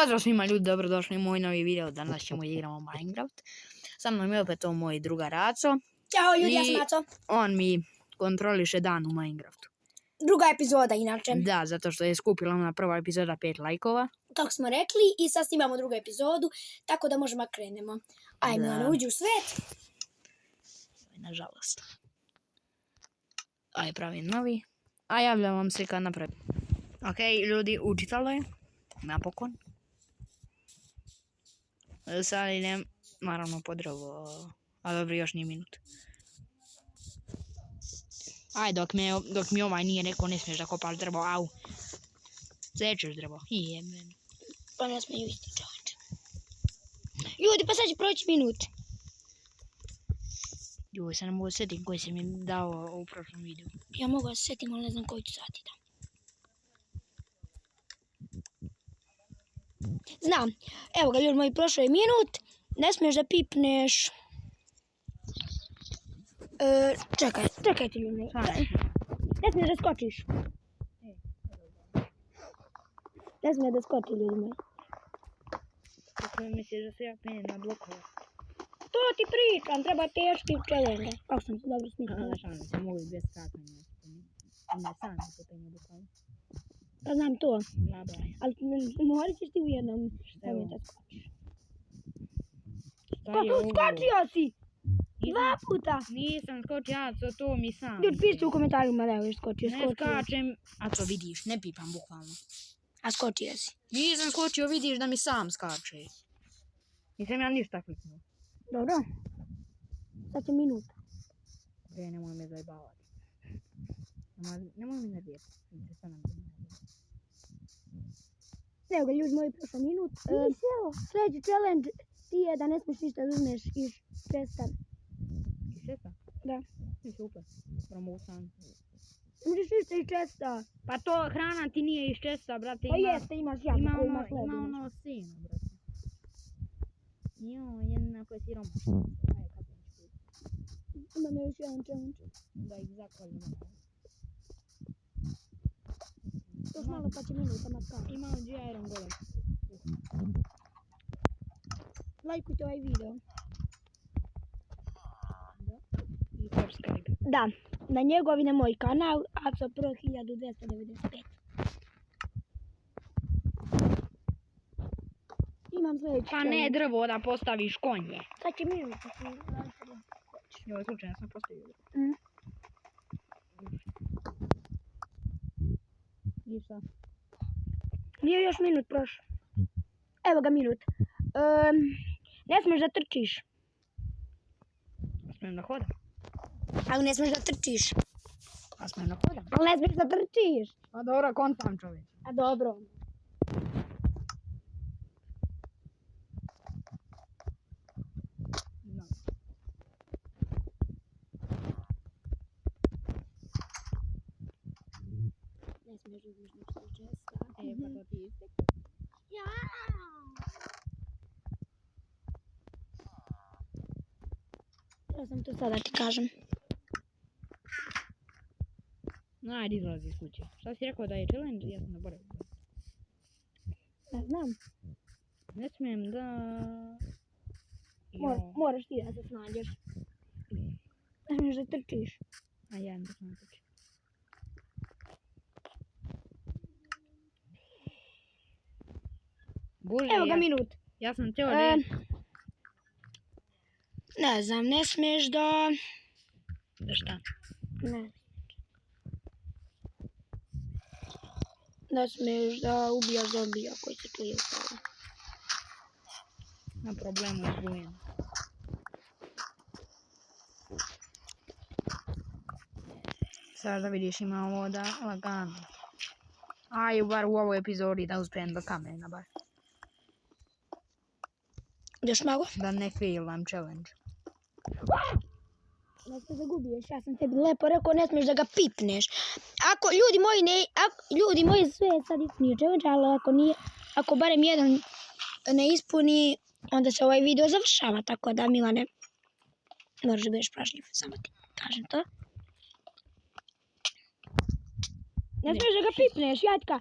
Pozdrav svima ljudi, dobrodošli u moj novi video. Danas ćemo igramo Minecraft. Sa mnom je opet moj drugar Aco. Ćao ljudi, ja sam Aco. On mi kontroliše dan u Minecraftu. Druga epizoda inače. Da, zato što je skupila ona prva epizoda 5 lajkova. Kako smo rekli i sad snimamo drugu epizodu, tako da možemo krenemo. Ajme, ono, uđi u svet. Nažalost. Aj, pravim novi. A javljam vam se kad napravim. Ok, ljudi, učitalo je. Napokon. Sad idem, naravno, po drvo. A dobro, još nije minut. Aj, dok mi ovaj nije rekao, ne smiješ da kopaš drvo, au. Sečeš drvo. Jebem. Pa ne smiju isti čovječe. Ljudi, pa sad će proći minut. Joj, sad ne mogu setim koji sam im dao u prošlom videu. Ja mogu da se setim, ali ne znam koji ću sati da. Znam. Evo ga, ljudi moji, prošao je minut. Ne smiješ da pipneš. Čekajte ljudi moji. Ne smiješ da skočiš. Ne smiješ da skoči ljudi moji. Kako misliš da se ja penjem na blokove? To ti pričam, treba teški challenge. Kako sam se dobro smislila. Šano se mogu bez skakanja. Ima sam se penje blokove. Pa znam to. Labaj. Ali morat ćeš ti u jednom da skočiš. Skočio si! 2 puta! Nisam skočio, Aco, to mi sam. Ljudi, pišite u komentarima da je skočio. Ne skačem. Aco, vidiš, ne pipam bukvalno. A skočio si. Nisam skočio, vidiš da mi sam skače. Nisam ja ništa kliknuo. Dobro. Sad će minuta. Nemoj me zajebavati. Nemoj mi nervirati. Evo ga, ljudi moji, prošao minut. Sljedeći challenge ti je da ne smiješ ništa da uzmeš iz česta. Iz česta? Da. Super. Mogu sam. Možeš ništa iz česta. Pa to hrana ti nije iz česta, brate. Pa jeste, imaš jako koji ima hleb. Ima ono seno, brate. Jo, jednako je siromašno. Imamo još jedan challenge. Da ih zakvaljimo. Još malo pa će minuta maskara. Imamo Iron Golem. Lajkujte ovaj video. I subscribe. Da, na njegov i na moj kanal, Aco Pro 1295. Imam sljedeći Pa ne drvo da postaviš konje. Sad će minuta. Joj, slučajno sam postavio. I šta? Nije još minut prošao. Evo ga minut. Ne smiješ da trčiš. Smijem da hodam. Ali ne smiješ da trčiš. A smijem da hodam. Ali ne smiješ da trčiš. A dobro, kontam čovječ. A dobro. Ne smiješ da uzmeš ništa iz česta. Pa to ti istek. Ja. Ja sam to sada ti kažem. Ajde, izlazi iz kuće. Šta si rekao da je challenge? Ja sam zaboravio. Ne znam. Ne smijem da... Moraš ti da se snađeš. Ne smiješ da trčiš. A ja ne sam trčim. Bože, Evo ga minut. Ja sam teo da... Ne znam, ne smiješ da... Da šta? Ne. Ne smiješ da ubija zombija koji se klije u tebe. Na problemu je zbujen. Sad da vidiš ima ovo da lagano. Aj, bar u ovoj epizodi da uspijem do kamena bar. Još malo? Da ne failam challenge. Ne smiješ da gubiješ, ja sam tebi lepo rekao, ne smiješ da ga pipneš. Ako, ljudi moji sve sad ispunio challenge, ali ako barem jedan ne ispuni, onda se ovaj video završava, tako da Milane, moraš da budeš pražljiv, samo ti kažem to. Ne smiješ da ga pipneš, Jatka.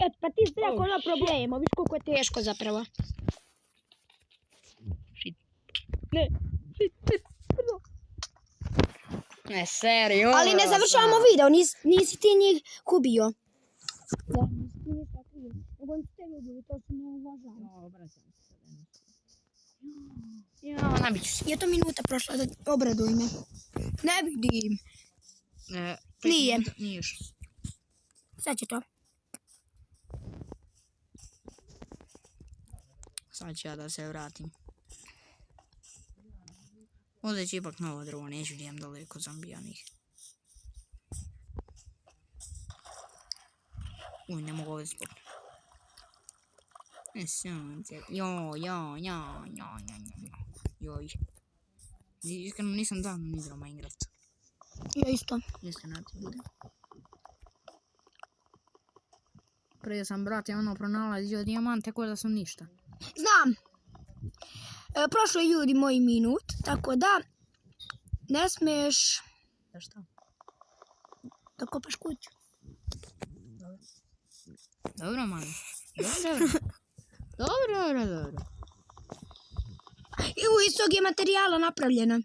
Eto, pa ti si rekao ono problemo, viš koliko je teško zapravo. Shit. Ne. Ne, serio. Ali ne završavamo video, nisi ti njih kubio. Da, nisi ti ništa krivo. Nego on ste ljubili, to se ne uvažava. Ja, nabit ću se. Je to minuta prošla, da obraduj me. Ne vidim. Nije. Nije još. Sad će to. Sad ću ja da se vratim. Uzet ću ipak novo drvo, neću idem daleko zombijanih. Uj, ne mogu ovdje spoknuti. Joj. Iskreno nisam davno igrao Minecraft. Ja isto. Iskreno ti bude. Prije sam, brate, ono pronalazio dijamant, tako da sam ništa. Znam. Prošlo je ljudi moj minut, tako da ne smiješ Da šta? da kopaš kuću. Dobro, mali. Dobro. I u istog je materijala napravljeno.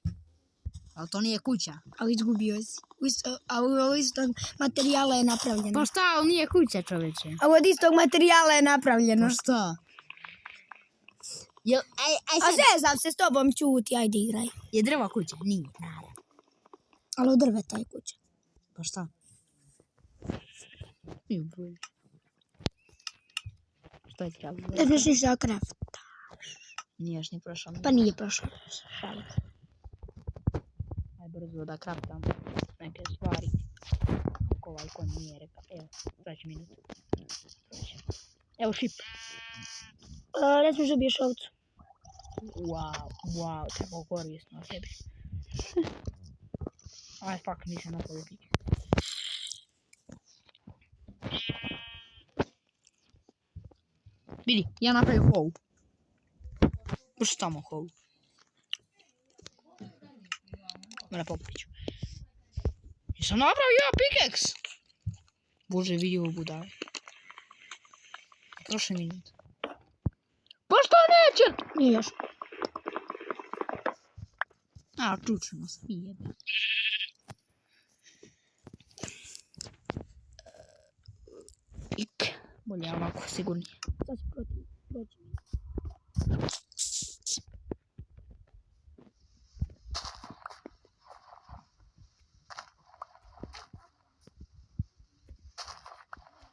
Ali to nije kuća. Ali izgubio si. A u istog materijala je napravljeno. Pa šta, ali nije kuća, čoveče. A od istog materijala je napravljeno. Pa šta? A zezam se s tobom, čuti, ajde igraj. Je drva kuća? Nije, naravno. Ali od drveta je kuća. Pa šta? Šta je trebalo? Ne smiješ ništa kraft. Nije još ni prošao. Pa nije prošlo. Šalim. Aj brzo da kraftam neke stvari. Ako ovaj kon nije rekao. Evo, sad ću minutu. Evo šip. Ne smiješ da biješ ovcu. Wow, tako korisno o tebi. Aj, fuck, nisam napravio pik. Vidi, ja napravio hole. Pušti tamo hole. Mene popriču. Jesam napravio ja pickaxe. Bože, vidio ovo budale. Prošli minut. Pa što neće? Nije još. A, čučemo se, jebe. Ik. Bolje ovako, sigurnije. Sad će proći.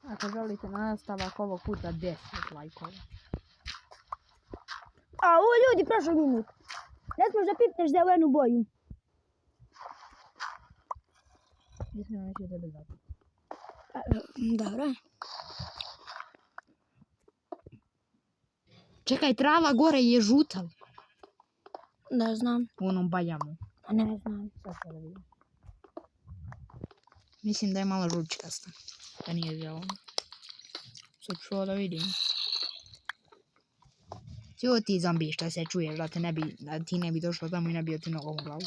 Ako želite nastavak ovog puta 10 lajkova. A ovo ljudi, prošlo minut. Ne smiješ da pipneš zelenu boju. Mislim da neću tebe zato. Dobro. Čekaj, trava gore je žuta. Ne znam. U onom baljamu. Ne znam. Sad ću da vidim. Mislim da je malo žučkasta. Da nije zelena. Sad ću da vidim. Čuo ti zombi što se čuješ da ti ne bi došlo tamo i ne bio ti nogom u glavu.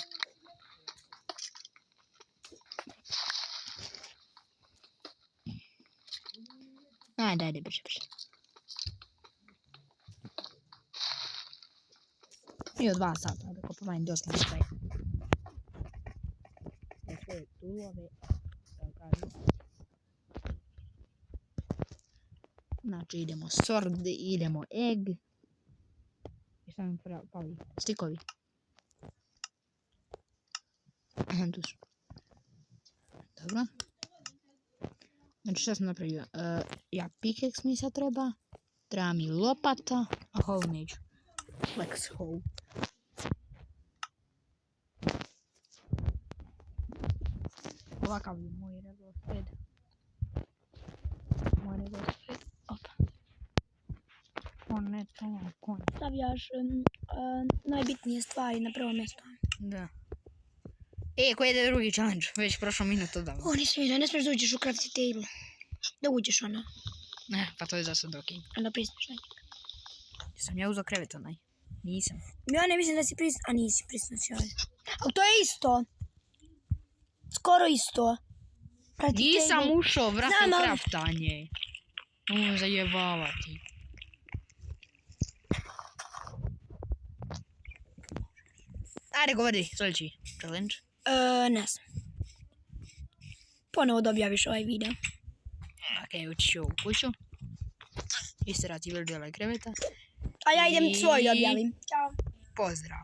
Ajde, brže. I od 2 sata, da kopavanje dosta sve. Sve tulove, da kažem. Znači idemo sword, idemo egg. I šta mi pali? Stikovi. Tu su. Dobro. Znači šta sam napravio? Ja pickaxe mi sad treba. Treba mi lopata. A hole neću. Flex hole. Ovakav je moj redoslijed. Opa. Ne, to je konj. Stavljaš najbitnije stvari na prvo mjesto. Da. Koji je drugi challenge? Već prošlo minut odavno. O, ne smiješ da uđeš u crafting table. Da uđeš ona. Ne, pa to je za sad okej. Onda prisniš na njega. Sam ja uzao krevet onaj? Nisam. Ja ne mislim da si prisniš. A nisi prisniš ovaj. Ali to je isto. Skoro isto. Nisam ušao, vrati u kraftanje. Zajebavati. Ajde, govori, sljedeći challenge. Ne znam. Ponovo da objaviš ovaj video. Ok, ući ću u kuću. Istirati Vilbijela i kreveta. A ja idem svoj da objavim. Ćao. Pozdrav.